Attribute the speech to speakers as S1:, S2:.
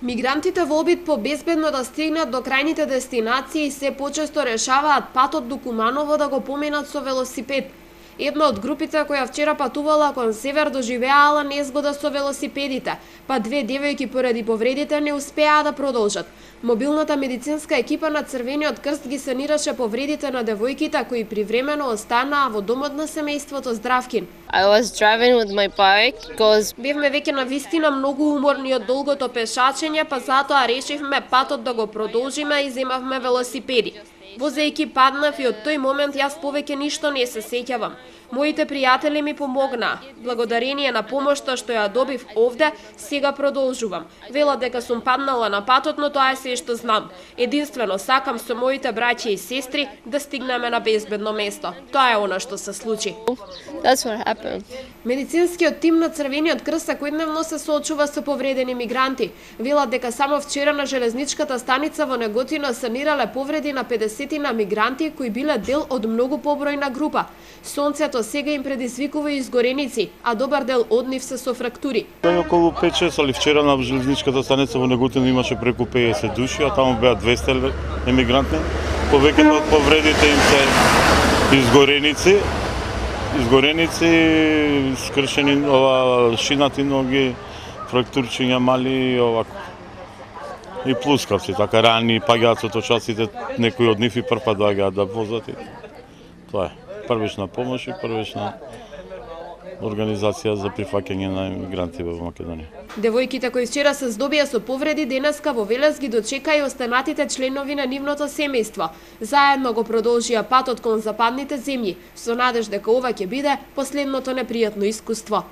S1: Мигрантите во обид по безбедно да стигнат до крајните дестинации се почесто решаваат патот до Куманово да го поминат со велосипед. Една од групите која вчера патувала кон север доживеала незгода со велосипедите, па две девојки поради повредите не успеаа да продолжат. Мобилната медицинска екипа на Црвениот крст ги санираше повредите на девојките кои привремено останаа во домот на семејството Здравкин.
S2: I was driving with my bike because
S1: Бевме веќе на вистина многу уморни од долгото пешачење, па затоа решивме патот да го продолжиме и земавме велосипеди. Возејќи паднав и од тој момент јас повеќе ништо не се сеќавам. Моите пријатели ми помогнаа. Благодарение на помошта што ја добив овде, сега продолжувам. Велат дека сум паднала на патот, но тоа е се што знам. Единствено сакам со моите браќа и сестри да стигнеме на безбедно место. Тоа е она што се случи.
S2: that's what happened.
S1: Медицинскиот тим на Црвениот крст секојдневно се соочува со повредени мигранти. Велат дека само вчера на железничката станица во Неготино санирале повреди на 50 мигранти кои биле дел од многу побројна група. Сонцето сега им предизвикува изгореници, а добар дел од нив се со фрактури.
S3: Тој околу 5-6, али вчера на железничката станица во Неготино имаше преку 50 души, а таму беа 200 емигранти. Повеќето од повредите им се изгореници, скршени шинати ноги, фрактурчиња мали и овако. И плускавци, така рани, паѓаат со точаците, некои од нив и прв пат доаѓаат да возат. Тоа е. Првична помош и првична организација за прифаќање на мигранти во Македонија.
S1: Девојките кои вчера се здобија со повреди денеска во Велес ги дочека и останатите членови на нивното семејство. Заедно го продолжија патот кон западните земји, со надеж дека ова ќе биде последното непријатно искуство.